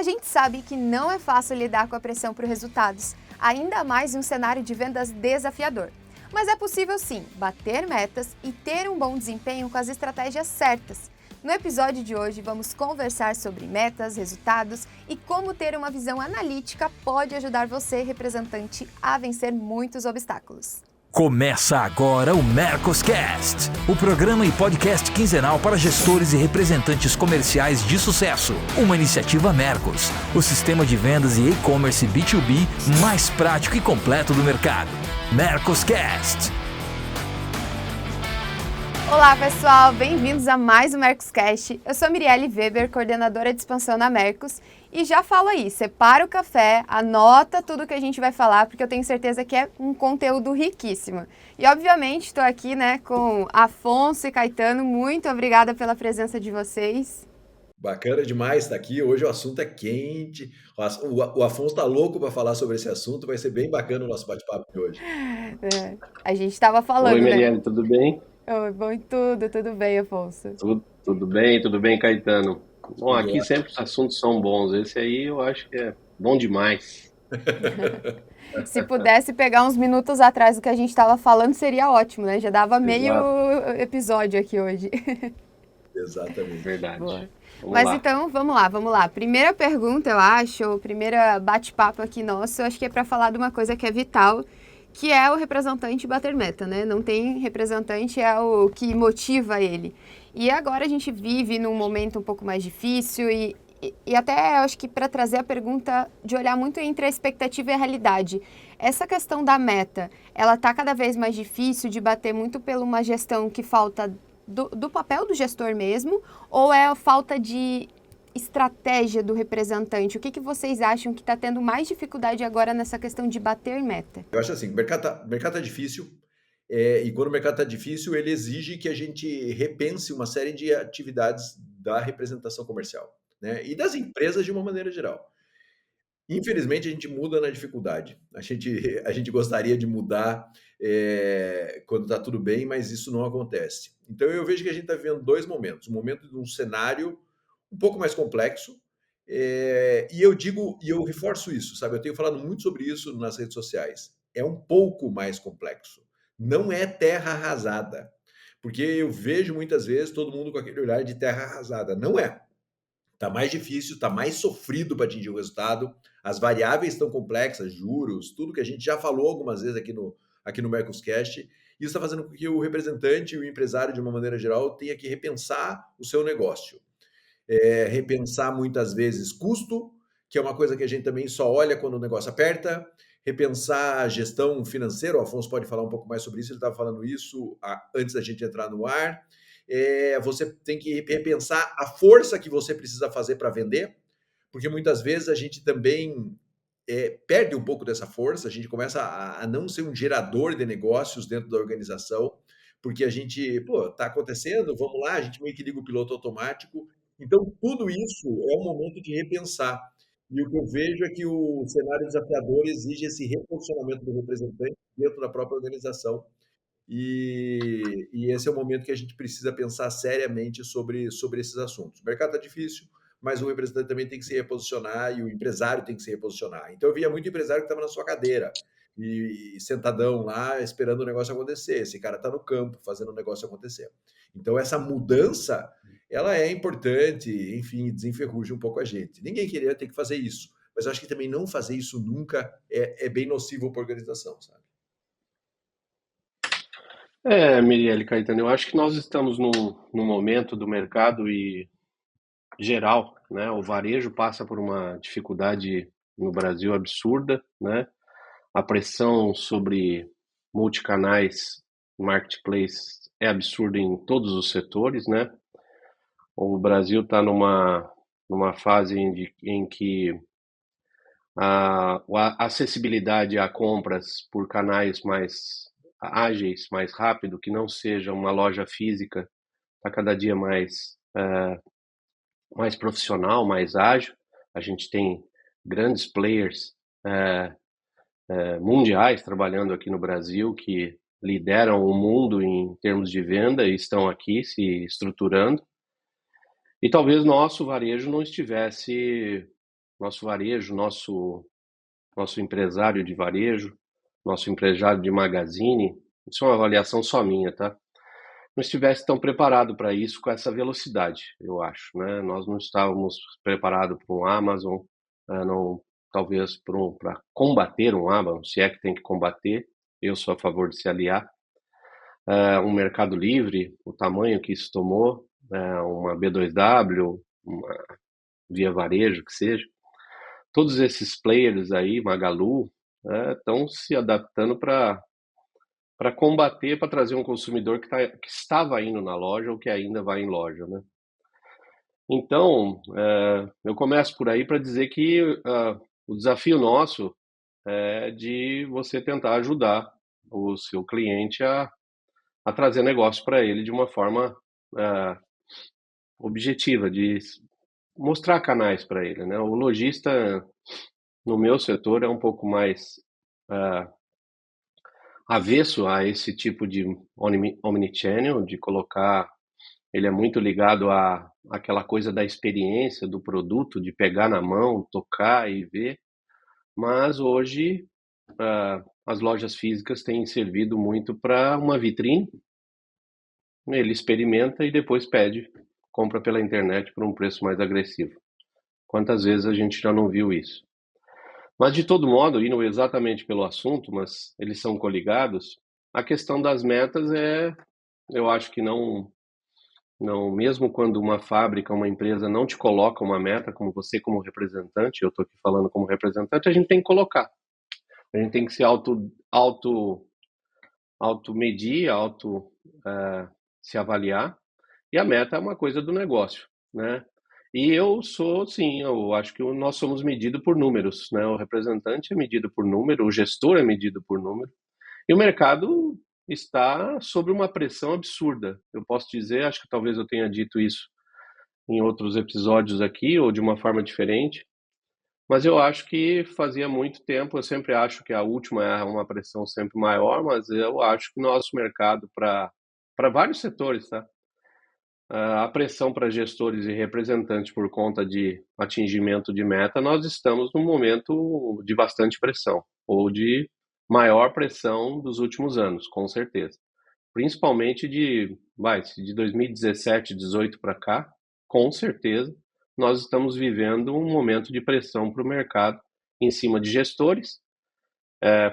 A gente sabe que não é fácil lidar com a pressão por resultados, ainda mais em um cenário de vendas desafiador. Mas é possível sim bater metas e ter um bom desempenho com as estratégias certas. No episódio de hoje vamos conversar sobre metas, resultados e como ter uma visão analítica pode ajudar você, representante, a vencer muitos obstáculos. Começa agora o Mercoscast, o programa e podcast quinzenal para gestores e representantes comerciais de sucesso. Uma iniciativa Mercos, o sistema de vendas e e-commerce B2B mais prático e completo do mercado. Mercoscast. Olá pessoal, bem-vindos a mais um Mercoscast. Eu sou a Mirielle Weber, coordenadora de expansão na Mercos. E já falo aí, separa o café, anota tudo que a gente vai falar, porque eu tenho certeza que é um conteúdo riquíssimo. E obviamente estou aqui com Afonso e Caetano, muito obrigada pela presença de vocês. Bacana demais estar aqui, hoje o assunto é quente, o Afonso está louco para falar sobre esse assunto, vai ser bem bacana o nosso bate-papo de hoje. A gente estava falando, Oi, Mirielle, tudo bem? Oi, bom, tudo bem, Afonso? Tudo bem, Caetano. Bom, aqui sempre os assuntos são bons, esse aí eu acho que é bom demais. Se pudesse pegar uns minutos atrás do que a gente estava falando, seria ótimo, né? Já dava meio episódio aqui hoje. Exatamente. Verdade. Mas lá. Então, vamos lá. Primeira pergunta, eu acho, primeira bate-papo aqui nosso, eu acho que é para falar de uma coisa que é vital, que é o representante bater meta, né? Não tem representante, é o que motiva ele. E agora a gente vive num momento um pouco mais difícil e até eu acho que para trazer a pergunta de olhar muito entre a expectativa e a realidade. Essa questão da meta, ela está cada vez mais difícil de bater muito por uma gestão que falta do papel do gestor mesmo, ou é a falta de estratégia do representante? O que vocês acham que está tendo mais dificuldade agora nessa questão de bater meta? Eu acho assim, o mercado tá difícil, e quando o mercado está difícil, ele exige que a gente repense uma série de atividades da representação comercial, né? E das empresas de uma maneira geral. Infelizmente, a gente muda na dificuldade. A gente gostaria de mudar quando está tudo bem, mas isso não acontece. Então, eu vejo que a gente está vivendo dois momentos. Um momento de um cenário um pouco mais complexo, e eu reforço isso, sabe? Eu tenho falado muito sobre isso nas redes sociais. É um pouco mais complexo. Não é terra arrasada. Porque eu vejo muitas vezes todo mundo com aquele olhar de terra arrasada. Não é. Está mais difícil, está mais sofrido para atingir o resultado. As variáveis estão complexas, juros, tudo que a gente já falou algumas vezes aqui no Mercoscast. Isso está fazendo com que o representante e o empresário, de uma maneira geral, tenha que repensar o seu negócio. Repensar muitas vezes custo, que é uma coisa que a gente também só olha quando o negócio aperta. Repensar a gestão financeira, o Afonso pode falar um pouco mais sobre isso, ele estava falando isso antes da gente entrar no ar. Você tem que repensar a força que você precisa fazer para vender, porque muitas vezes a gente também perde um pouco dessa força, a gente começa a não ser um gerador de negócios dentro da organização, porque a gente, está acontecendo, vamos lá, a gente meio que liga o piloto automático. Então, tudo isso é um momento de repensar. E o que eu vejo é que o cenário desafiador exige esse reposicionamento do representante dentro da própria organização. E esse é o momento que a gente precisa pensar seriamente sobre esses assuntos. O mercado está difícil, mas o representante também tem que se reposicionar e o empresário tem que se reposicionar. Então, eu via muito empresário que estava na sua cadeira e sentadão lá, esperando o negócio acontecer. Esse cara está no campo, fazendo o negócio acontecer. Então, essa mudança, ela é importante, enfim, desenferruja um pouco a gente. Ninguém queria ter que fazer isso, mas eu acho que também não fazer isso nunca é bem nocivo para a organização, sabe? Mirielle, Caetano, eu acho que nós estamos num momento do mercado e geral, né? O varejo passa por uma dificuldade no Brasil absurda, né? A pressão sobre multicanais, marketplace é absurda em todos os setores, né? O Brasil está numa fase em que a acessibilidade a compras por canais mais ágeis, mais rápido, que não seja uma loja física, está cada dia mais profissional, mais ágil. A gente tem grandes players mundiais trabalhando aqui no Brasil que lideram o mundo em termos de venda e estão aqui se estruturando. E talvez nosso varejo não estivesse nosso varejo, nosso empresário de varejo, nosso empresário de magazine, isso é uma avaliação só minha, tá? Não estivesse tão preparado para isso com essa velocidade, eu acho, né? Nós não estávamos preparados para um Amazon, não, talvez para combater um Amazon, se é que tem que combater. Eu sou a favor de se aliar. Um Mercado Livre, o tamanho que isso tomou, uma B2W, uma Via Varejo, que seja. Todos esses players aí, Magalu, estão se adaptando para combater, para trazer um consumidor que estava indo na loja ou que ainda vai em loja, né? Então, eu começo por aí para dizer que o desafio nosso é de você tentar ajudar o seu cliente a trazer negócio para ele de uma forma objetiva, de mostrar canais para ele, né? O lojista, no meu setor, é um pouco mais avesso a esse tipo de omnichannel, de colocar. Ele é muito ligado àquela coisa da experiência do produto, de pegar na mão, tocar e ver. Mas hoje as lojas físicas têm servido muito para uma vitrine. Ele experimenta e depois compra pela internet por um preço mais agressivo. Quantas vezes a gente já não viu isso? Mas, de todo modo, indo exatamente pelo assunto, mas eles são coligados, a questão das metas eu acho que não, mesmo quando uma fábrica, uma empresa não te coloca uma meta, como você como representante, eu estou aqui falando como representante, a gente tem que colocar. A gente tem que se auto-medir, se avaliar, e a meta é uma coisa do negócio, né? E eu acho que nós somos medidos por números, né? O representante é medido por número, o gestor é medido por número, e o mercado está sob uma pressão absurda. Eu posso dizer, acho que talvez eu tenha dito isso em outros episódios aqui, ou de uma forma diferente, mas eu acho que fazia muito tempo, eu sempre acho que a última é uma pressão sempre maior, mas eu acho que nosso mercado, para vários setores, tá? A pressão para gestores e representantes por conta de atingimento de meta, nós estamos num momento de bastante pressão, ou de maior pressão dos últimos anos, com certeza. Principalmente de 2017, 2018 para cá, com certeza, nós estamos vivendo um momento de pressão para o mercado em cima de gestores,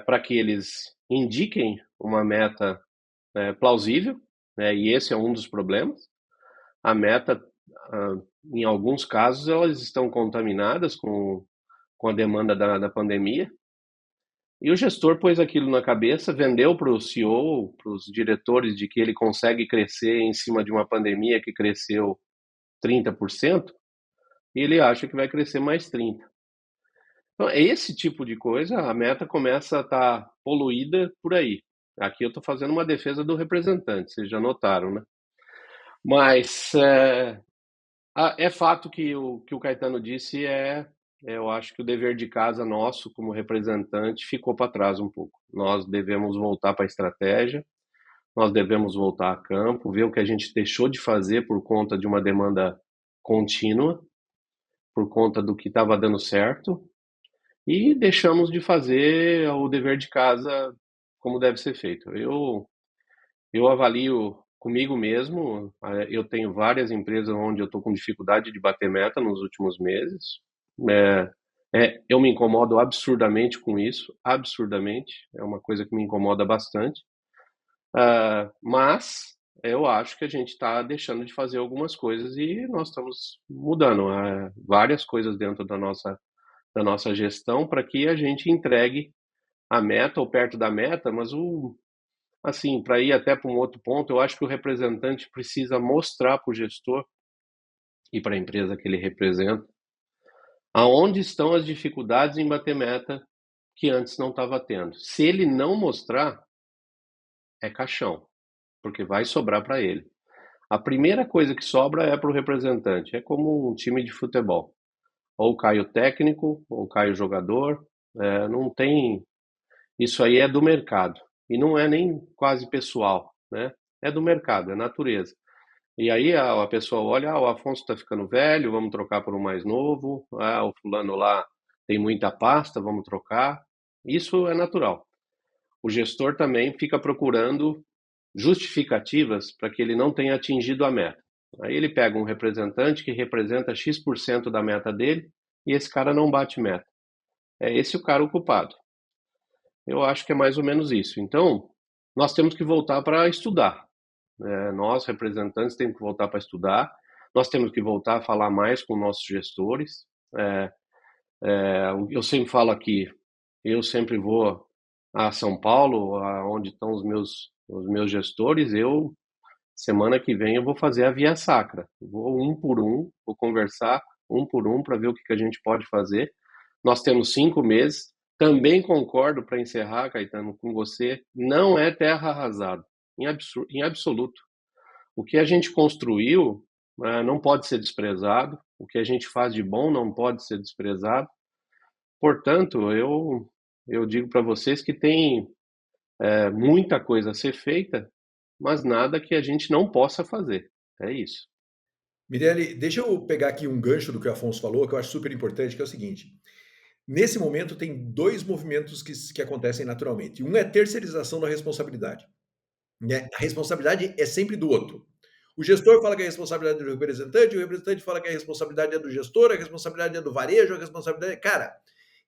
para que eles indiquem uma meta plausível, né, e esse é um dos problemas. A meta, em alguns casos, elas estão contaminadas com a demanda da pandemia, e o gestor pôs aquilo na cabeça, vendeu para o CEO, para os diretores, de que ele consegue crescer em cima de uma pandemia que cresceu 30%, e ele acha que vai crescer mais 30%. Então, esse tipo de coisa, a meta começa a estar poluída por aí. Aqui eu estou fazendo uma defesa do representante, vocês já notaram, né? Mas é fato que o Caetano disse eu acho que o dever de casa nosso, como representante, ficou para trás um pouco. Nós devemos voltar para a estratégia, nós devemos voltar a campo, ver o que a gente deixou de fazer por conta de uma demanda contínua, por conta do que estava dando certo, e deixamos de fazer o dever de casa como deve ser feito. Eu avalio comigo mesmo, eu tenho várias empresas onde eu estou com dificuldade de bater meta nos últimos meses. Eu me incomodo absurdamente com isso, absurdamente, é uma coisa que me incomoda bastante, mas eu acho que a gente está deixando de fazer algumas coisas e nós estamos mudando várias coisas dentro da nossa gestão para que a gente entregue a meta ou perto da meta, mas assim, para ir até para um outro ponto, eu acho que o representante precisa mostrar para o gestor e para a empresa que ele representa aonde estão as dificuldades em bater meta que antes não estava tendo. Se ele não mostrar, é caixão, porque vai sobrar para ele. A primeira coisa que sobra é para o representante, é como um time de futebol. Ou cai o técnico, ou cai o jogador, não tem... Isso aí é do mercado. E não é nem quase pessoal, né? É do mercado, é natureza. E aí a pessoa olha, o Afonso está ficando velho, vamos trocar por um mais novo, o fulano lá tem muita pasta, vamos trocar. Isso é natural. O gestor também fica procurando justificativas para que ele não tenha atingido a meta. Aí ele pega um representante que representa X% da meta dele e esse cara não bate meta. É esse o cara ocupado. Eu acho que é mais ou menos isso. Então, nós temos que voltar para estudar. Nós, representantes, temos que voltar para estudar. Nós temos que voltar a falar mais com nossos gestores. Eu sempre falo aqui, eu sempre vou a São Paulo, onde estão os meus gestores. Semana que vem, eu vou fazer a via sacra. Vou um por um, vou conversar um por um para ver o que a gente pode fazer. Nós temos 5 meses. Também concordo, para encerrar, Caetano, com você, não é terra arrasada, em absoluto. O que a gente construiu não pode ser desprezado, o que a gente faz de bom não pode ser desprezado. Portanto, eu digo para vocês que tem muita coisa a ser feita, mas nada que a gente não possa fazer. É isso. Mirelle, deixa eu pegar aqui um gancho do que o Afonso falou, que eu acho super importante, que é o seguinte. Nesse momento, tem 2 movimentos que acontecem naturalmente. Um é a terceirização da responsabilidade. Né? A responsabilidade é sempre do outro. O gestor fala que a responsabilidade é do representante, o representante fala que a responsabilidade é do gestor, a responsabilidade é do varejo, a responsabilidade... Cara,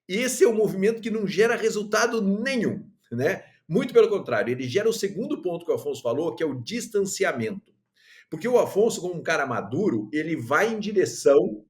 esse é um movimento que não gera resultado nenhum, né? Muito pelo contrário, ele gera o segundo ponto que o Afonso falou, que é o distanciamento. Porque o Afonso, como um cara maduro, ele vai em direção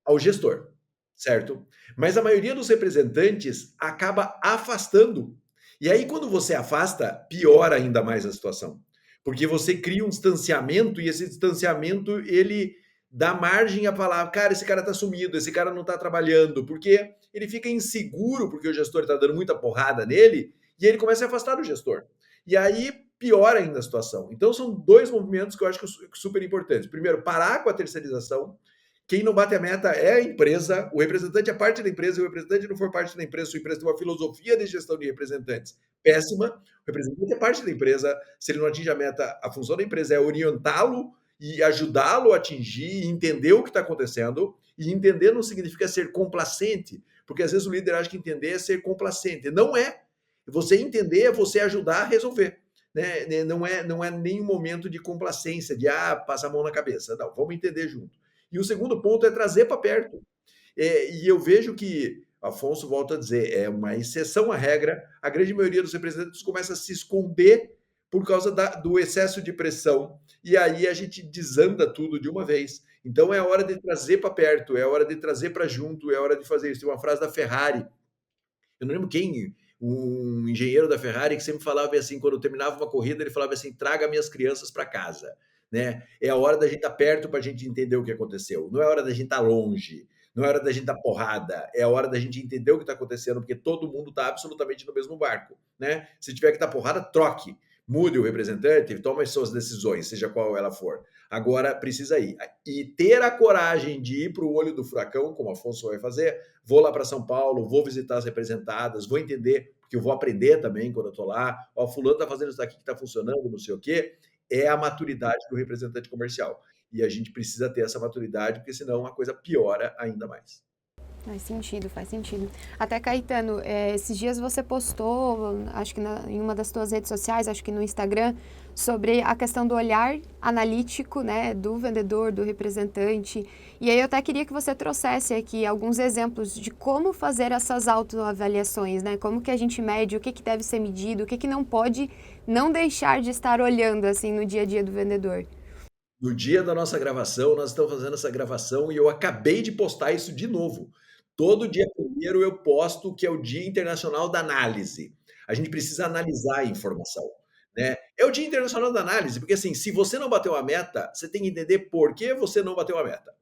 ao gestor, certo? Mas a maioria dos representantes acaba afastando. E aí, quando você afasta, piora ainda mais a situação. Porque você cria um distanciamento e esse distanciamento, ele dá margem a falar, cara, esse cara tá sumido, esse cara não tá trabalhando, porque ele fica inseguro, porque o gestor tá dando muita porrada nele, e ele começa a afastar o gestor. E aí, piora ainda a situação. Então, são 2 movimentos que eu acho que super importantes. Primeiro, parar com a terceirização. Quem não bate a meta é a empresa, o representante é parte da empresa, e o representante não for parte da empresa, sua empresa tem uma filosofia de gestão de representantes péssima, o representante é parte da empresa, se ele não atinge a meta, a função da empresa é orientá-lo e ajudá-lo a atingir, entender o que está acontecendo, e entender não significa ser complacente, porque às vezes o líder acha que entender é ser complacente. Não é. Você entender é você ajudar a resolver. Né? Não é nenhum momento de complacência, de passa a mão na cabeça. Não, vamos entender junto. E o segundo ponto é trazer para perto. E eu vejo que, Afonso volta a dizer, é uma exceção à regra, a grande maioria dos representantes começa a se esconder por causa do excesso de pressão, e aí a gente desanda tudo de uma vez. Então é hora de trazer para perto, é hora de trazer para junto, é hora de fazer isso. Tem uma frase da Ferrari, eu não lembro quem, um engenheiro da Ferrari que sempre falava assim, quando terminava uma corrida, ele falava assim, traga minhas crianças para casa. Né? É a hora da gente estar perto para a gente entender o que aconteceu. Não é a hora da gente estar longe, não é a hora da gente dar porrada, é a hora da gente entender o que está acontecendo, porque todo mundo está absolutamente no mesmo barco. Né? Se tiver que dar porrada, troque. Mude o representante, tome as suas decisões, seja qual ela for. Agora precisa ir. E ter a coragem de ir para o olho do furacão, como o Afonso vai fazer, vou lá para São Paulo, vou visitar as representadas, vou entender, porque eu vou aprender também quando eu estou lá. Ó, fulano está fazendo isso daqui que está funcionando, não sei o quê. É a maturidade do representante comercial. E a gente precisa ter essa maturidade, porque senão a coisa piora ainda mais. Faz sentido, faz sentido. Até, Caetano, esses dias você postou, acho que em uma das suas redes sociais, acho que no Instagram, sobre a questão do olhar analítico, né, do vendedor, do representante. E aí eu até queria que você trouxesse aqui alguns exemplos de como fazer essas autoavaliações, né? Como que a gente mede, o que deve ser medido, o que não pode não deixar de estar olhando, assim, no dia a dia do vendedor. No dia da nossa gravação, nós estamos fazendo essa gravação e eu acabei de postar isso de novo. Todo dia primeiro eu posto que é o Dia Internacional da Análise. A gente precisa analisar a informação. Né? É o Dia Internacional da Análise, porque assim, se você não bateu a meta, você tem que entender por que você não bateu a meta.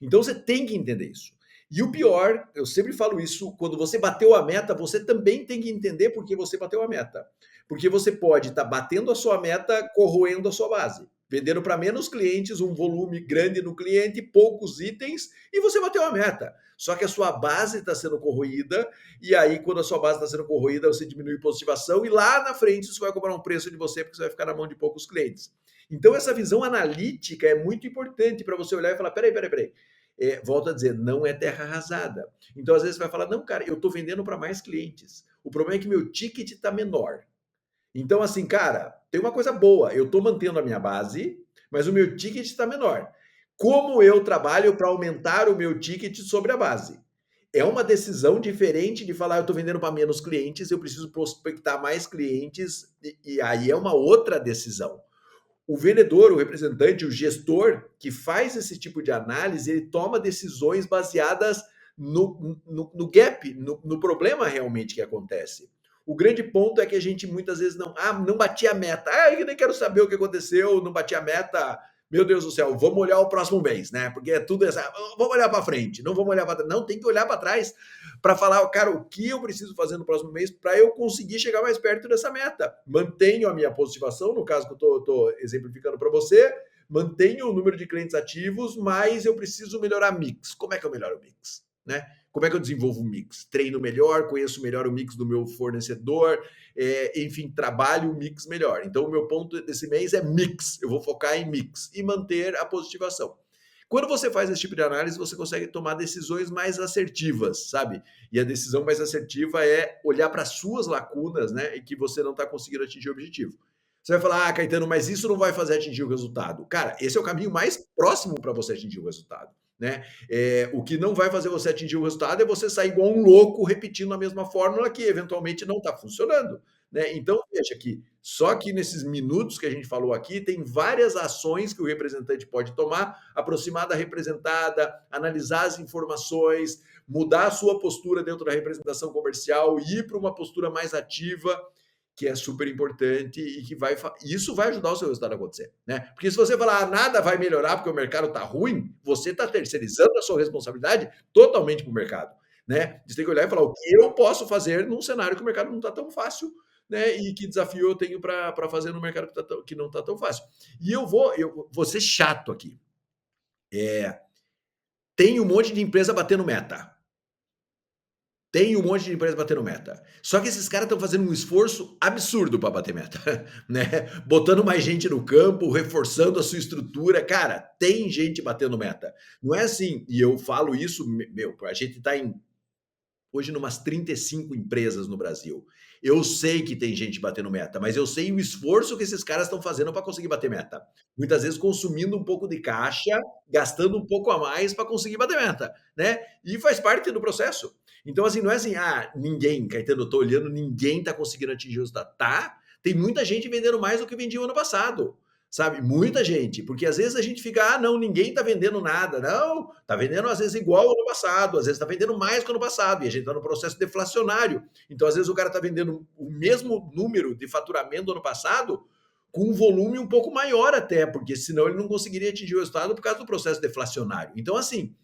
Então você tem que entender isso. E o pior, eu sempre falo isso, quando você bateu a meta, você também tem que entender por que você bateu a meta. Porque você pode estar batendo a sua meta, corroendo a sua base. Vendendo para menos clientes, um volume grande no cliente, poucos itens, e você bateu a meta. Só que a sua base está sendo corroída, e aí quando a sua base está sendo corroída, você diminui a positivação, e lá na frente isso vai cobrar um preço de você, porque você vai ficar na mão de poucos clientes. Então, essa visão analítica é muito importante para você olhar e falar: peraí. Volto a dizer, não é terra arrasada. Então, às vezes, você vai falar: não, cara, eu estou vendendo para mais clientes. O problema é que meu ticket está menor. Então, assim, cara, tem uma coisa boa. Eu estou mantendo a minha base, mas o meu ticket está menor. Como eu trabalho para aumentar o meu ticket sobre a base? É uma decisão diferente de falar, eu estou vendendo para menos clientes, eu preciso prospectar mais clientes, e aí é uma outra decisão. O vendedor, o representante, o gestor que faz esse tipo de análise, ele toma decisões baseadas no gap, no problema realmente que acontece. O grande ponto é que a gente muitas vezes não bati a meta. Eu nem quero saber o que aconteceu, não bati a meta. Meu Deus do céu, vamos olhar o próximo mês, né? Porque é tudo essa, vamos olhar para frente, não vamos olhar para trás. Não, tem que olhar para trás para falar, cara, o que eu preciso fazer no próximo mês para eu conseguir chegar mais perto dessa meta. Mantenho a minha positivação, no caso que eu estou exemplificando para você, mantenho o número de clientes ativos, mas eu preciso melhorar mix. Como é que eu melhoro o mix? Né? Como é que eu desenvolvo o mix? Treino melhor, conheço melhor o mix do meu fornecedor, enfim, trabalho o mix melhor. Então, o meu ponto desse mês é mix. Eu vou focar em mix e manter a positivação. Quando você faz esse tipo de análise, você consegue tomar decisões mais assertivas, sabe? E a decisão mais assertiva é olhar para as suas lacunas, né? E que você não está conseguindo atingir o objetivo. Você vai falar, Caetano, mas isso não vai fazer atingir o resultado. Cara, esse é o caminho mais próximo para você atingir o resultado. Né? O que não vai fazer você atingir o resultado é você sair igual um louco repetindo a mesma fórmula que eventualmente não está funcionando. Né? Então, veja que só que nesses minutos que a gente falou aqui, tem várias ações que o representante pode tomar, aproximar da representada, analisar as informações, mudar a sua postura dentro da representação comercial, ir para uma postura mais ativa, que é super importante e que isso vai ajudar o seu resultado a acontecer, né? Porque se você falar nada vai melhorar porque o mercado está ruim, você está terceirizando a sua responsabilidade totalmente para o mercado, né? Você tem que olhar e falar o que eu posso fazer num cenário que o mercado não está tão fácil, né? E que desafio eu tenho para fazer no mercado que não está tão fácil. E eu vou ser chato aqui. Tem um monte de empresa batendo meta. Tem um monte de empresa batendo meta. Só que esses caras estão fazendo um esforço absurdo para bater meta, né? Botando mais gente no campo, reforçando a sua estrutura. Cara, tem gente batendo meta. Não é assim, e eu falo isso, a gente está hoje numas 35 empresas no Brasil. Eu sei que tem gente batendo meta, mas eu sei o esforço que esses caras estão fazendo para conseguir bater meta. Muitas vezes consumindo um pouco de caixa, gastando um pouco a mais para conseguir bater meta, né? E faz parte do processo. Então, assim, não é assim, ninguém, Caetano, eu tô olhando, ninguém tá conseguindo atingir o resultado. Tá? Tem muita gente vendendo mais do que vendia o ano passado. Sabe? Muita gente, porque às vezes a gente fica, não, ninguém tá vendendo nada. Não, tá vendendo às vezes igual ao ano passado, às vezes tá vendendo mais que o ano passado, e a gente tá no processo deflacionário. Então, às vezes o cara tá vendendo o mesmo número de faturamento do ano passado, com um volume um pouco maior até, porque senão ele não conseguiria atingir o resultado por causa do processo deflacionário. Então, assim,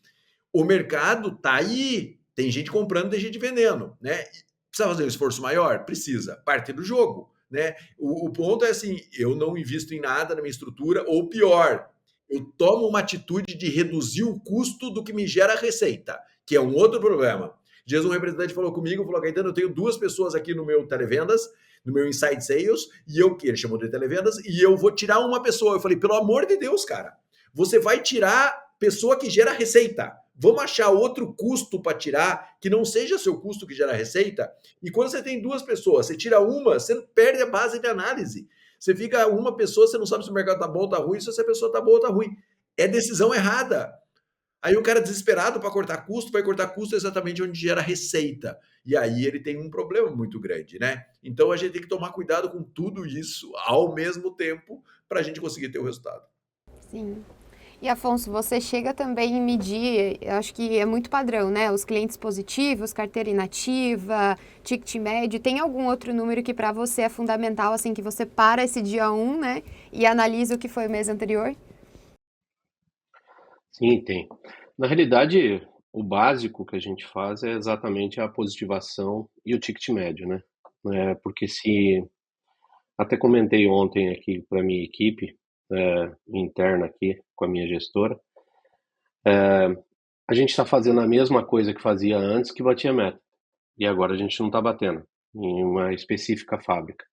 o mercado tá aí, tem gente comprando, tem gente vendendo, né? Precisa fazer um esforço maior? Precisa, parte do jogo. Né? O ponto é assim, eu não invisto em nada na minha estrutura, ou pior, eu tomo uma atitude de reduzir o custo do que me gera receita, que é um outro problema. Dias um representante falou comigo, falou, Caetano, eu tenho 2 pessoas aqui no meu televendas, no meu Inside Sales, e ele chamou de televendas, e eu vou tirar uma pessoa. Eu falei, pelo amor de Deus, cara, você vai tirar pessoa que gera receita. Vamos achar outro custo para tirar que não seja seu custo que gera receita. E quando você tem 2 pessoas, você tira uma, você perde a base de análise. Você fica uma pessoa, você não sabe se o mercado tá bom ou tá ruim, se essa pessoa tá boa ou tá ruim. É decisão errada. Aí o cara desesperado para cortar custo, vai cortar custo exatamente onde gera receita. E aí ele tem um problema muito grande, né? Então a gente tem que tomar cuidado com tudo isso ao mesmo tempo para a gente conseguir ter o resultado. Sim. E Afonso, você chega também em medir, eu acho que é muito padrão, né? Os clientes positivos, carteira inativa, ticket médio. Tem algum outro número que para você é fundamental, assim, que você para esse dia 1, né? E analisa o que foi o mês anterior? Sim, tem. Na realidade, o básico que a gente faz é exatamente a positivação e o ticket médio, né? Porque até comentei ontem aqui para a minha equipe, interna aqui com a minha gestora, a gente está fazendo a mesma coisa que fazia antes que batia meta, e agora a gente não está batendo em uma específica fábrica.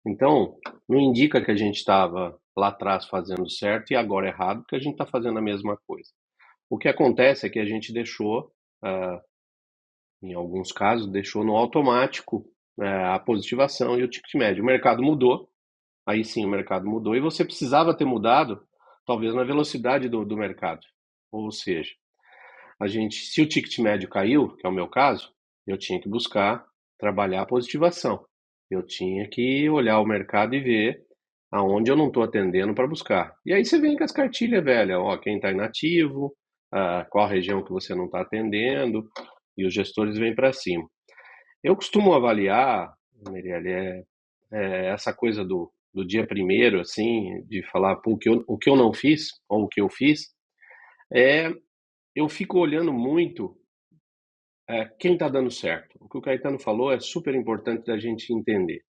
Então, não indica que a gente estava lá atrás fazendo certo e agora errado, porque a gente está fazendo a mesma coisa. O que acontece é que a gente deixou, em alguns casos, deixou no automático a positivação e o ticket médio. O mercado mudou, aí sim o mercado mudou, e você precisava ter mudado, talvez, na velocidade do mercado. Ou seja, se o ticket médio caiu, que é o meu caso, eu tinha que buscar trabalhar a positivação. Eu tinha que olhar o mercado e ver aonde eu não estou atendendo para buscar. E aí você vem com as cartilhas velhas, ó, quem está inativo, qual a região que você não está atendendo, e os gestores vêm para cima. Eu costumo avaliar, Mirielle, essa coisa do dia primeiro, assim, de falar pô, o que eu não fiz, ou o que eu fiz, eu fico olhando muito quem está dando certo. O que o Caetano falou é super importante da gente entender.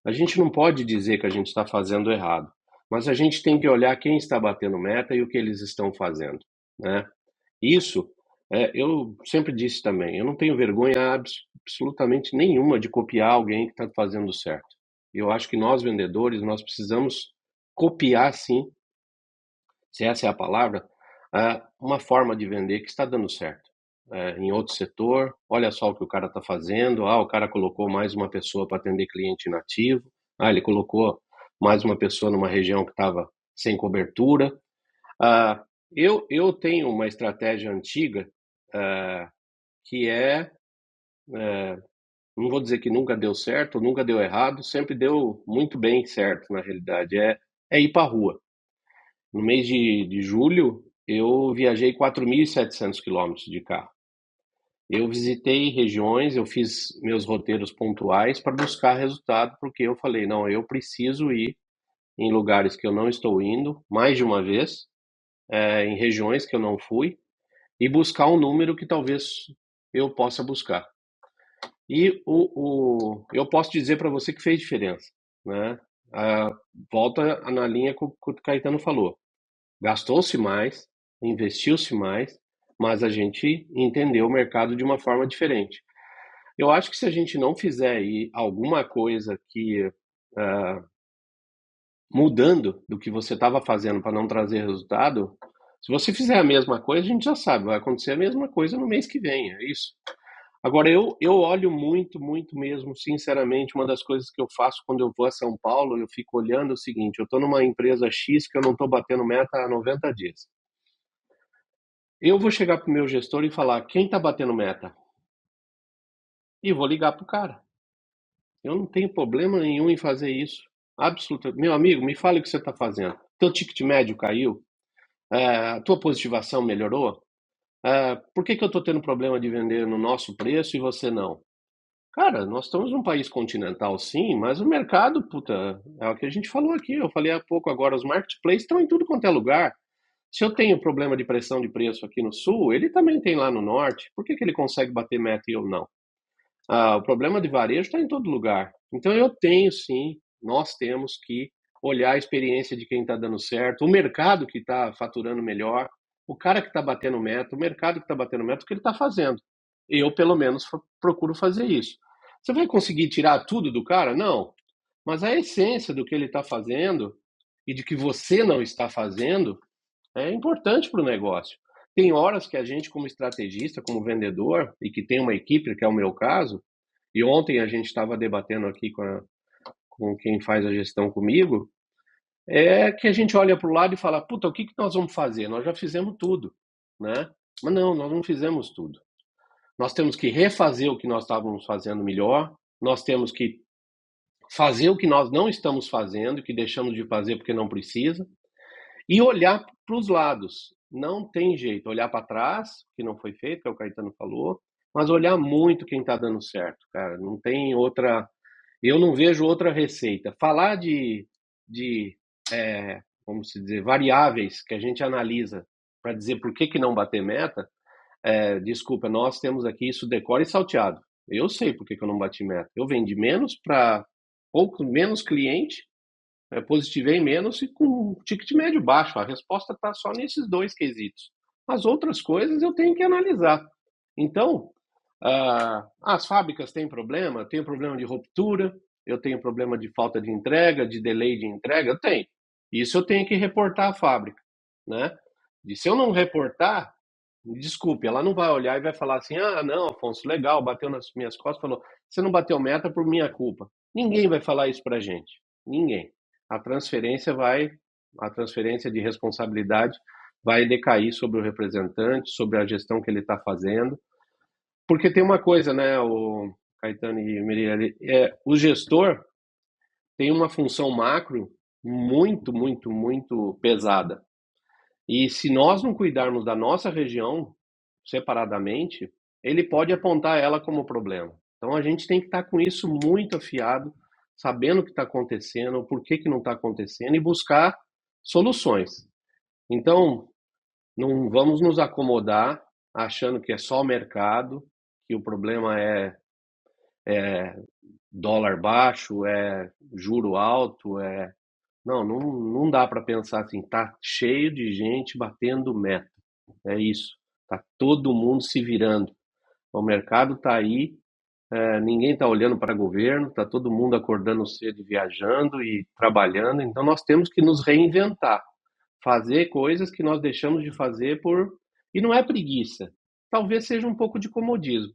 A gente não pode dizer que a gente está fazendo errado, mas a gente tem que olhar quem está batendo meta e o que eles estão fazendo, né? Isso, eu sempre disse também, eu não tenho vergonha absolutamente nenhuma de copiar alguém que está fazendo certo. Eu acho que nós, vendedores, nós precisamos copiar, sim, se essa é a palavra, uma forma de vender que está dando certo. Em outro setor, olha só o que o cara está fazendo, o cara colocou mais uma pessoa para atender cliente inativo, ele colocou mais uma pessoa numa região que estava sem cobertura. Eu tenho uma estratégia antiga que não vou dizer que nunca deu certo, nunca deu errado, sempre deu muito bem certo, na realidade, é ir para a rua. No mês de julho, eu viajei 4.700 quilômetros de carro. Eu visitei regiões, eu fiz meus roteiros pontuais para buscar resultado, porque eu falei, não, eu preciso ir em lugares que eu não estou indo, mais de uma vez, em regiões que eu não fui, e buscar um número que talvez eu possa buscar. E eu posso dizer para você que fez diferença, né? Volta na linha que o Caetano falou. Gastou-se mais, investiu-se mais, mas a gente entendeu o mercado de uma forma diferente. Eu acho que se a gente não fizer aí alguma coisa que mudando do que você estava fazendo para não trazer resultado, se você fizer a mesma coisa, a gente já sabe, vai acontecer a mesma coisa no mês que vem, é isso. Agora, eu olho muito, muito mesmo, sinceramente, uma das coisas que eu faço quando eu vou a São Paulo, eu fico olhando o seguinte, eu estou numa empresa X que eu não estou batendo meta há 90 dias. Eu vou chegar para o meu gestor e falar, quem está batendo meta? E vou ligar para o cara. Eu não tenho problema nenhum em fazer isso. Absolutamente. Meu amigo, me fale o que você está fazendo. Teu ticket médio caiu? A tua positivação melhorou? Por que eu estou tendo problema de vender no nosso preço e você não? Cara, nós estamos num país continental, sim, mas o mercado, puta, é o que a gente falou aqui. Eu falei há pouco agora, os marketplaces estão em tudo quanto é lugar. Se eu tenho problema de pressão de preço aqui no sul, ele também tem lá no norte. Por que ele consegue bater meta e eu não? O problema de varejo está em todo lugar. Então eu tenho sim, nós temos que olhar a experiência de quem está dando certo, o mercado que está faturando melhor, o cara que está batendo meta, o mercado que está batendo meta, o que ele está fazendo. Eu, pelo menos, procuro fazer isso. Você vai conseguir tirar tudo do cara? Não. Mas a essência do que ele está fazendo e de que você não está fazendo é importante para o negócio. Tem horas que a gente, como estrategista, como vendedor, e que tem uma equipe, que é o meu caso, e ontem a gente estava debatendo aqui com quem faz a gestão comigo, é que a gente olha para o lado e fala, puta, o que nós vamos fazer? Nós já fizemos tudo, né? Mas não, nós não fizemos tudo. Nós temos que refazer o que nós estávamos fazendo melhor, nós temos que fazer o que nós não estamos fazendo, que deixamos de fazer porque não precisa, e olhar para os lados. Não tem jeito. Olhar para trás, que não foi feito, que é o Caetano falou, mas olhar muito quem está dando certo, cara. Não tem outra... Eu não vejo outra receita. Falar de vamos dizer, variáveis que a gente analisa para dizer por que não bater meta, desculpa, nós temos aqui isso decora e salteado. Eu sei por que eu não bati meta. Eu vendi menos para pouco menos cliente, positivei menos e com ticket médio baixo. A resposta está só nesses dois quesitos. As outras coisas eu tenho que analisar. Então, as fábricas têm problema de ruptura, eu tenho problema de falta de entrega, de delay de entrega, eu tenho. Isso eu tenho que reportar à fábrica, né? E se eu não reportar, desculpe, ela não vai olhar e vai falar assim, ah, não, Afonso, legal, bateu nas minhas costas, falou, você não bateu meta por minha culpa. Ninguém vai falar isso pra gente, ninguém. A transferência de responsabilidade vai decair sobre o representante, sobre a gestão que ele está fazendo, porque tem uma coisa, né, o Caetano e Miriam, o gestor tem uma função macro muito, muito, muito pesada. E se nós não cuidarmos da nossa região separadamente, ele pode apontar ela como problema. Então a gente tem que estar com isso muito afiado, sabendo o que está acontecendo, por que não está acontecendo e buscar soluções. Então, não vamos nos acomodar achando que é só o mercado, que o problema é dólar baixo, é juro alto, não dá para pensar assim, tá cheio de gente batendo meta. É isso. Tá todo mundo se virando. O mercado tá aí, ninguém tá olhando para governo, tá todo mundo acordando cedo, viajando e trabalhando. Então nós temos que nos reinventar, fazer coisas que nós deixamos de fazer e não é preguiça. Talvez seja um pouco de comodismo.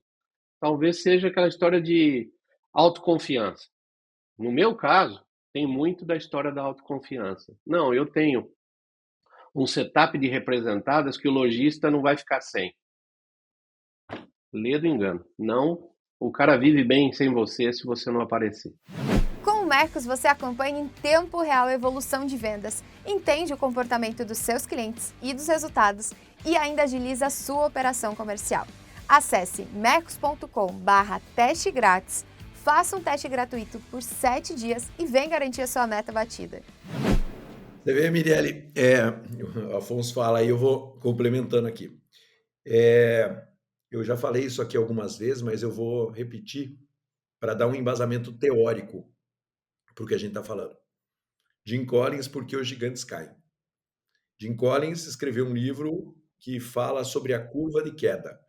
Talvez seja aquela história de autoconfiança. No meu caso, tem muito da história da autoconfiança. Não, eu tenho um setup de representadas que o lojista não vai ficar sem. Lê do engano. Não, o cara vive bem sem você se você não aparecer. Com o Mercos, você acompanha em tempo real a evolução de vendas, entende o comportamento dos seus clientes e dos resultados e ainda agiliza a sua operação comercial. Acesse mercos.com/teste grátis, faça um teste gratuito por 7 dias e vem garantir a sua meta batida. Você vê, Mirelle, o Afonso fala aí, eu vou complementando aqui. Eu já falei isso aqui algumas vezes, mas eu vou repetir para dar um embasamento teórico para o que a gente está falando. Jim Collins, Por que os Gigantes Caem? Jim Collins escreveu um livro que fala sobre a curva de queda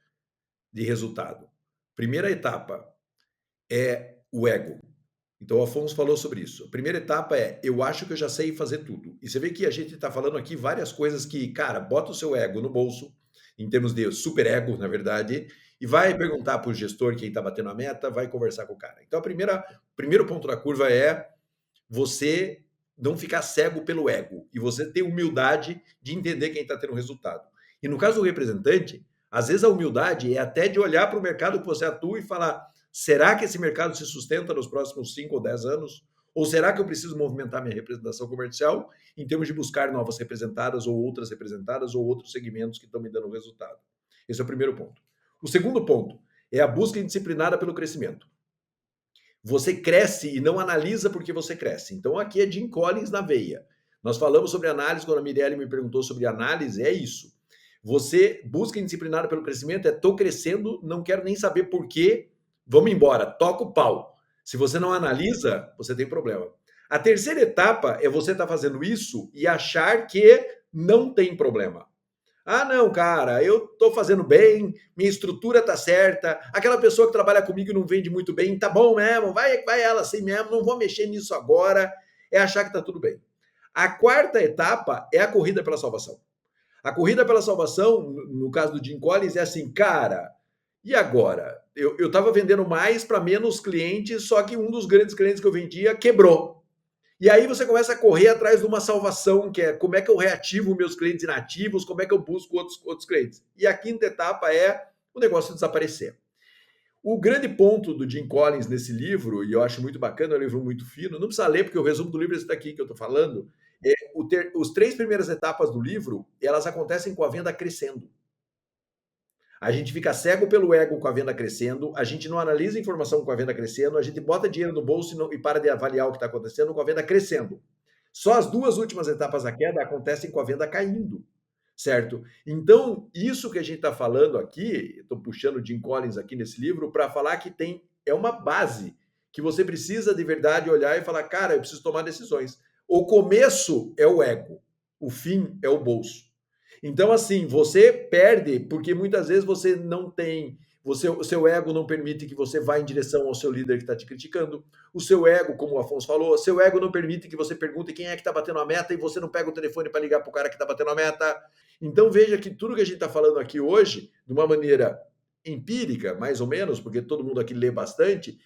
de resultado. Primeira etapa é o ego. Então, o Afonso falou sobre isso. A primeira etapa é, eu acho que eu já sei fazer tudo. E você vê que a gente está falando aqui várias coisas que, cara, bota o seu ego no bolso, em termos de super ego, na verdade, e vai perguntar para o gestor quem está batendo a meta, vai conversar com o cara. Então, o primeiro ponto da curva é você não ficar cego pelo ego e você ter humildade de entender quem está tendo resultado. E no caso do representante, às vezes a humildade é até de olhar para o mercado que você atua e falar, será que esse mercado se sustenta nos próximos 5 ou 10 anos? Ou será que eu preciso movimentar minha representação comercial em termos de buscar novas representadas ou outras representadas ou outros segmentos que estão me dando resultado? Esse é o primeiro ponto. O segundo ponto é a busca indisciplinada pelo crescimento. Você cresce e não analisa porque você cresce. Então aqui é Jim Collins na veia. Nós falamos sobre análise, quando a Mirelle me perguntou sobre análise, é isso. Você busca indisciplinada pelo crescimento, tô crescendo, não quero nem saber por quê, vamos embora, toca o pau. Se você não analisa, você tem problema. A terceira etapa é você estar fazendo isso e achar que não tem problema. Ah, não, cara, eu estou fazendo bem, minha estrutura está certa, aquela pessoa que trabalha comigo e não vende muito bem, tá bom mesmo, vai ela assim mesmo, não vou mexer nisso agora, é achar que está tudo bem. A quarta etapa é a corrida pela salvação. A corrida pela salvação, no caso do Jim Collins, é assim, cara, e agora? Eu estava vendendo mais para menos clientes, só que um dos grandes clientes que eu vendia quebrou. E aí você começa a correr atrás de uma salvação, que é como é que eu reativo meus clientes inativos, como é que eu busco outros clientes. E a quinta etapa é o negócio desaparecer. O grande ponto do Jim Collins nesse livro, e eu acho muito bacana, é um livro muito fino, não precisa ler, porque o resumo do livro é esse daqui que eu estou falando, os 3 primeiras etapas do livro, elas acontecem com a venda crescendo. A gente fica cego pelo ego com a venda crescendo, a gente não analisa a informação com a venda crescendo, a gente bota dinheiro no bolso e para de avaliar o que está acontecendo com a venda crescendo. Só as 2 últimas etapas da queda acontecem com a venda caindo, certo? Então, isso que a gente está falando aqui, estou puxando o Jim Collins aqui nesse livro, para falar que é uma base que você precisa de verdade olhar e falar, cara, eu preciso tomar decisões. O começo é o ego, o fim é o bolso. Então, assim, você perde porque muitas vezes você não tem o seu ego não permite que você vá em direção ao seu líder que está te criticando. O seu ego, como o Afonso falou, seu ego não permite que você pergunte quem é que está batendo a meta e você não pega o telefone para ligar para o cara que está batendo a meta. Então veja que tudo que a gente está falando aqui hoje, de uma maneira empírica, mais ou menos, porque todo mundo aqui lê bastante,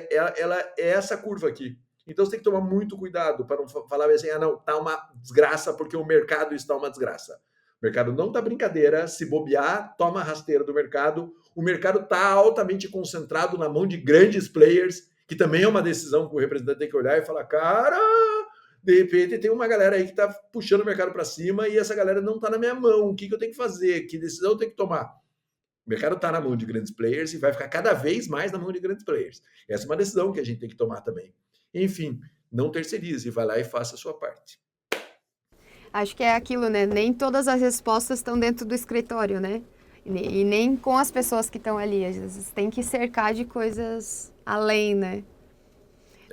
ela é essa curva aqui. Então você tem que tomar muito cuidado para não falar assim, não, tá uma desgraça porque o mercado está uma desgraça. O mercado não tá brincadeira, se bobear, toma a rasteira do mercado. O mercado está altamente concentrado na mão de grandes players, que também é uma decisão que o representante tem que olhar e falar, cara, de repente tem uma galera aí que está puxando o mercado para cima e essa galera não está na minha mão. O que eu tenho que fazer? Que decisão eu tenho que tomar? O mercado está na mão de grandes players e vai ficar cada vez mais na mão de grandes players. Essa é uma decisão que a gente tem que tomar também. Enfim, não terceirize, vai lá e faça a sua parte. Acho que é aquilo, né? Nem todas as respostas estão dentro do escritório, né? E nem com as pessoas que estão ali. Às vezes tem que cercar de coisas além, né?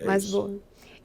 Mas bom.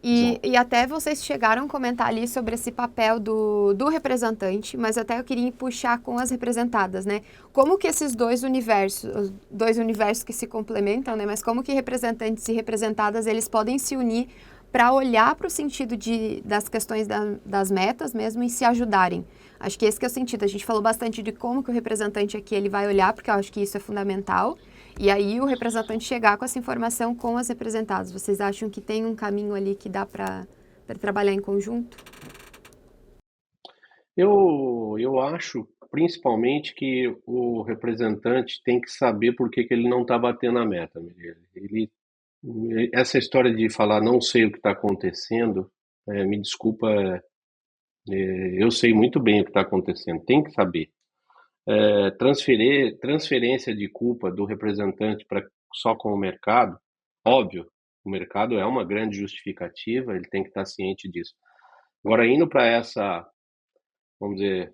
E até vocês chegaram a comentar ali sobre esse papel do representante, mas até eu queria puxar com as representadas, né? Como que esses dois universos que se complementam, né? Mas como que representantes e representadas, eles podem se unir para olhar para o sentido das questões das metas mesmo e se ajudarem. Acho que esse que é o sentido. A gente falou bastante de como que o representante aqui ele vai olhar, porque eu acho que isso é fundamental. E aí o representante chegar com essa informação com as representadas. Vocês acham que tem um caminho ali que dá para trabalhar em conjunto? Eu acho, principalmente, que o representante tem que saber por que ele não está batendo a meta, Miguel. Essa história de falar não sei o que está acontecendo, me desculpa, eu sei muito bem o que está acontecendo, tem que saber. Transferência de culpa do representante só com o mercado, óbvio, o mercado é uma grande justificativa, ele tem que estar ciente disso. Agora, indo para essa, vamos dizer,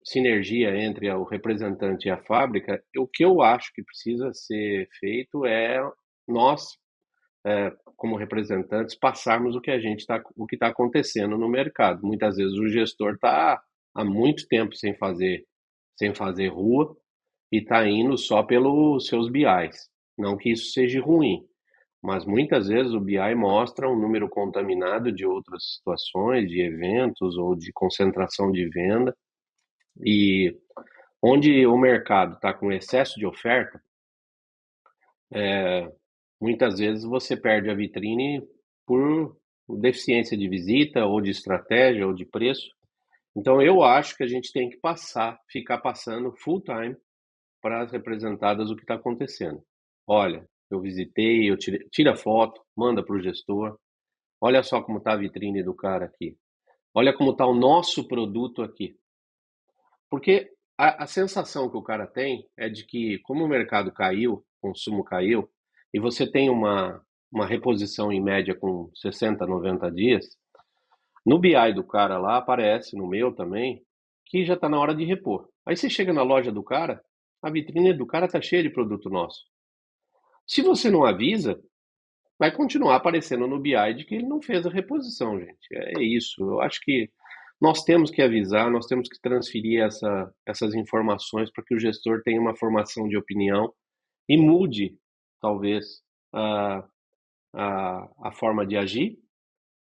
sinergia entre o representante e a fábrica, o que eu acho que precisa ser feito é nós, como representantes, passarmos o que está acontecendo no mercado. Muitas vezes o gestor está há muito tempo sem fazer rua e está indo só pelos seus BIs. Não que isso seja ruim, mas muitas vezes o BI mostra um número contaminado de outras situações, de eventos ou de concentração de venda. E onde o mercado está com excesso de oferta, muitas vezes você perde a vitrine por deficiência de visita, ou de estratégia, ou de preço. Então eu acho que a gente tem que ficar passando full time para as representadas o que está acontecendo. Olha, eu visitei, tira foto, manda para o gestor. Olha só como está a vitrine do cara aqui. Olha como está o nosso produto aqui. Porque a sensação que o cara tem é de que, como o mercado caiu, o consumo caiu, e você tem uma reposição em média com 60, 90 dias, no BI do cara lá aparece, no meu também, que já está na hora de repor. Aí você chega na loja do cara, a vitrine do cara está cheia de produto nosso. Se você não avisa, vai continuar aparecendo no BI de que ele não fez a reposição, gente. É isso. Eu acho que nós temos que avisar, nós temos que transferir essas informações para que o gestor tenha uma formação de opinião e mude, talvez, a forma de agir,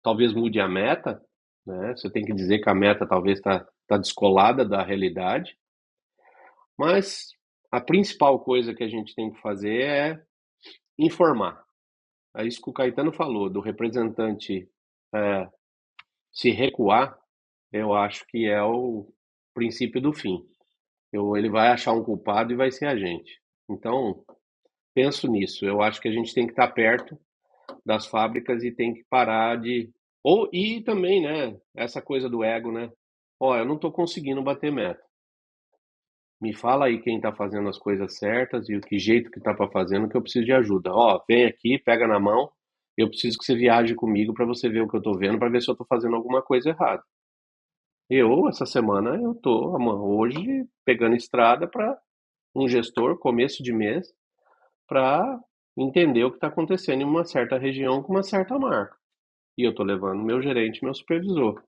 talvez mude a meta, né? Você tem que dizer que a meta talvez está descolada da realidade, mas a principal coisa que a gente tem que fazer é informar. É isso que o Caetano falou, do representante se recuar, eu acho que é o princípio do fim. Ele vai achar um culpado e vai ser a gente. Então, penso nisso. Eu acho que a gente tem que estar perto das fábricas e tem que parar e também, né, essa coisa do ego, né? Eu não estou conseguindo bater meta. Me fala aí quem está fazendo as coisas certas e o que jeito que está para fazendo que eu preciso de ajuda. Vem aqui, pega na mão. Eu preciso que você viaje comigo para você ver o que eu estou vendo, para ver se eu estou fazendo alguma coisa errada. Essa semana, eu estou hoje pegando estrada para um gestor, começo de mês, para entender o que está acontecendo em uma certa região com uma certa marca. E eu estou levando meu gerente, meu supervisor.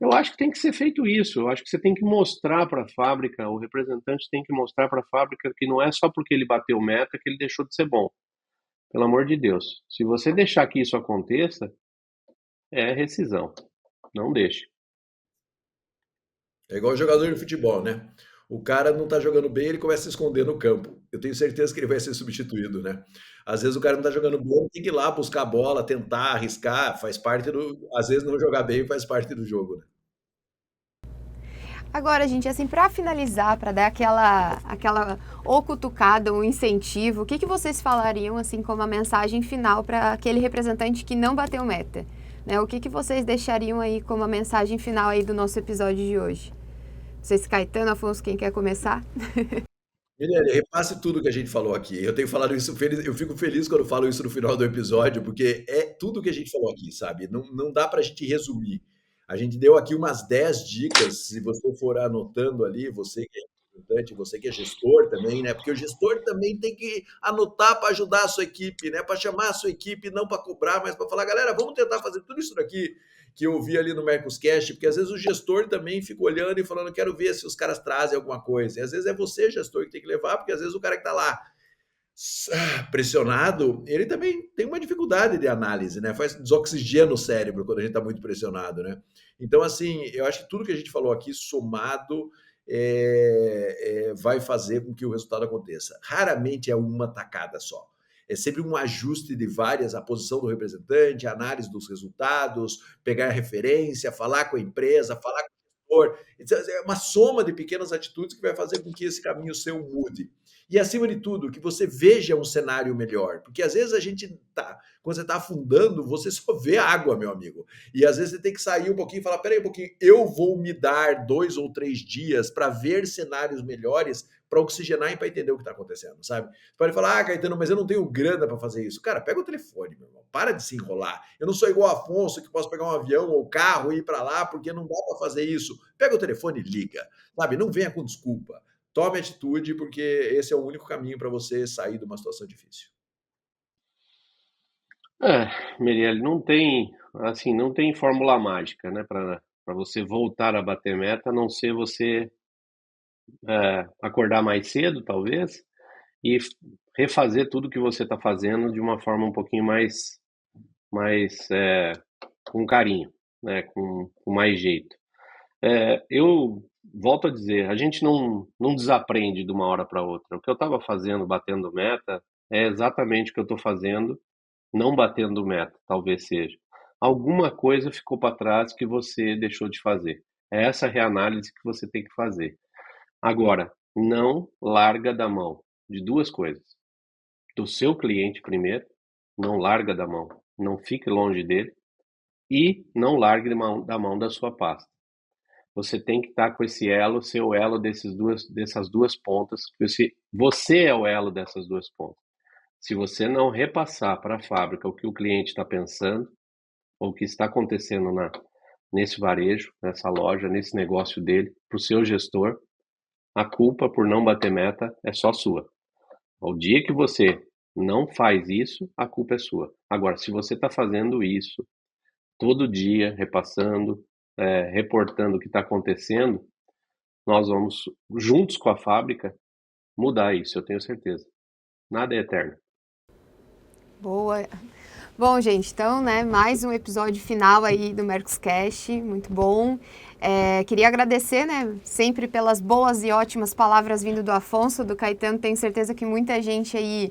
Eu acho que tem que ser feito isso. Eu acho que você tem que mostrar para a fábrica, o representante tem que mostrar para a fábrica que não é só porque ele bateu meta que ele deixou de ser bom. Pelo amor de Deus. Se você deixar que isso aconteça, é rescisão. Não deixe. É igual jogador de futebol, né? O cara não tá jogando bem, ele começa a se esconder no campo. Eu tenho certeza que ele vai ser substituído, né? Às vezes o cara não tá jogando bem, tem que ir lá buscar a bola, tentar, arriscar, faz parte do. Às vezes não jogar bem faz parte do jogo, né? Agora, gente, assim, para finalizar, para dar aquela ou cutucada, um incentivo, o que vocês falariam, assim, como a mensagem final para aquele representante que não bateu meta? Né? O que vocês deixariam aí como a mensagem final aí do nosso episódio de hoje? Vocês, Caetano, Afonso, quem quer começar? Mirelle, repasse tudo que a gente falou aqui. Eu tenho falado isso, eu fico feliz quando eu falo isso no final do episódio, porque é tudo que a gente falou aqui, sabe? Não dá para a gente resumir. A gente deu aqui umas 10 dicas, se você for anotando ali, você que é representante, você que é gestor também, né? Porque o gestor também tem que anotar para ajudar a sua equipe, né? Para chamar a sua equipe, não para cobrar, mas para falar, galera, vamos tentar fazer tudo isso daqui que eu vi ali no Mercoscast, porque às vezes o gestor também fica olhando e falando, quero ver se os caras trazem alguma coisa. E às vezes é você, gestor, que tem que levar, porque às vezes o cara que está lá pressionado, ele também tem uma dificuldade de análise, né? Faz desoxigena o cérebro quando a gente está muito pressionado, né? Então, assim, eu acho que tudo que a gente falou aqui, somado, vai fazer com que o resultado aconteça. Raramente é uma tacada só. É sempre um ajuste de várias, a posição do representante, a análise dos resultados, pegar referência, falar com a empresa, falar com o gestor. É uma soma de pequenas atitudes que vai fazer com que esse caminho seu mude. E, acima de tudo, que você veja um cenário melhor. Porque, às vezes, quando você está afundando, você só vê água, meu amigo. E, às vezes, você tem que sair um pouquinho e falar, peraí um pouquinho, eu vou me dar 2 ou 3 dias para ver cenários melhores, para oxigenar e para entender o que está acontecendo, sabe? Você pode falar, Caetano, mas eu não tenho grana para fazer isso. Cara, pega o telefone, meu irmão. Para de se enrolar. Eu não sou igual a Afonso, que posso pegar um avião ou carro e ir para lá, porque não dá para fazer isso. Pega o telefone e liga, sabe? Não venha com desculpa. Tome atitude, porque esse é o único caminho para você sair de uma situação difícil. Mirelle, não tem fórmula mágica, né, para você voltar a bater meta, a não ser você acordar mais cedo, talvez, e refazer tudo que você está fazendo de uma forma um pouquinho mais com carinho, né, com mais jeito. Eu volto a dizer, a gente não desaprende de uma hora para outra. O que eu estava fazendo, batendo meta, é exatamente o que eu estou fazendo, não batendo meta, talvez seja. Alguma coisa ficou para trás que você deixou de fazer. É essa reanálise que você tem que fazer. Agora, não larga da mão de 2 coisas. Do seu cliente primeiro, não larga da mão, não fique longe dele, e não largue da mão da sua pasta. Você tem que estar com esse elo, ser o elo dessas duas pontas. Você é o elo dessas 2 pontas. Se você não repassar para a fábrica o que o cliente está pensando, ou o que está acontecendo nesse varejo, nessa loja, nesse negócio dele, para o seu gestor, a culpa por não bater meta é só sua. O dia que você não faz isso, a culpa é sua. Agora, se você está fazendo isso todo dia, repassando, reportando o que está acontecendo, nós vamos, juntos com a fábrica, mudar isso, eu tenho certeza. Nada é eterno. Boa. Bom, gente, então, né, mais um episódio final aí do Mercoscast, muito bom. Queria agradecer, né, sempre pelas boas e ótimas palavras vindo do Afonso, do Caetano. Tenho certeza que muita gente aí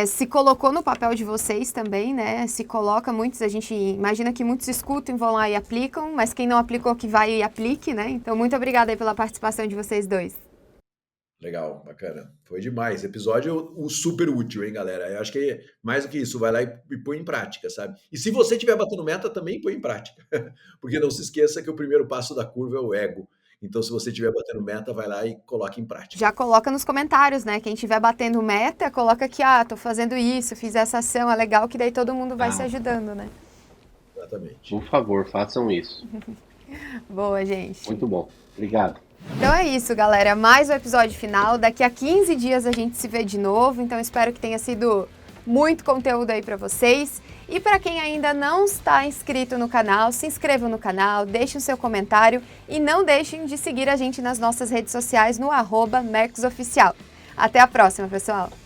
se colocou no papel de vocês também, né? Se coloca, a gente imagina que muitos escutam, vão lá e aplicam, mas quem não aplicou que vai e aplique, né? Então, muito obrigada aí pela participação de vocês dois. Legal, bacana. Foi demais. Episódio super útil, hein, galera? Eu acho que mais do que isso, vai lá e põe em prática, sabe? E se você estiver batendo meta, também põe em prática. Porque não se esqueça que o primeiro passo da curva é o ego. Então, se você estiver batendo meta, vai lá e coloca em prática. Já coloca nos comentários, né? Quem estiver batendo meta, coloca aqui, tô fazendo isso, fiz essa ação, é legal que daí todo mundo vai se ajudando, né? Exatamente. Por favor, façam isso. Boa, gente. Muito bom. Obrigado. Então é isso, galera. Mais um episódio final. Daqui a 15 dias a gente se vê de novo. Então espero que tenha sido Muito conteúdo aí para vocês. E para quem ainda não está inscrito no canal, se inscrevam no canal, deixem o seu comentário e não deixem de seguir a gente nas nossas redes sociais no @mercosoficial. Até a próxima, pessoal!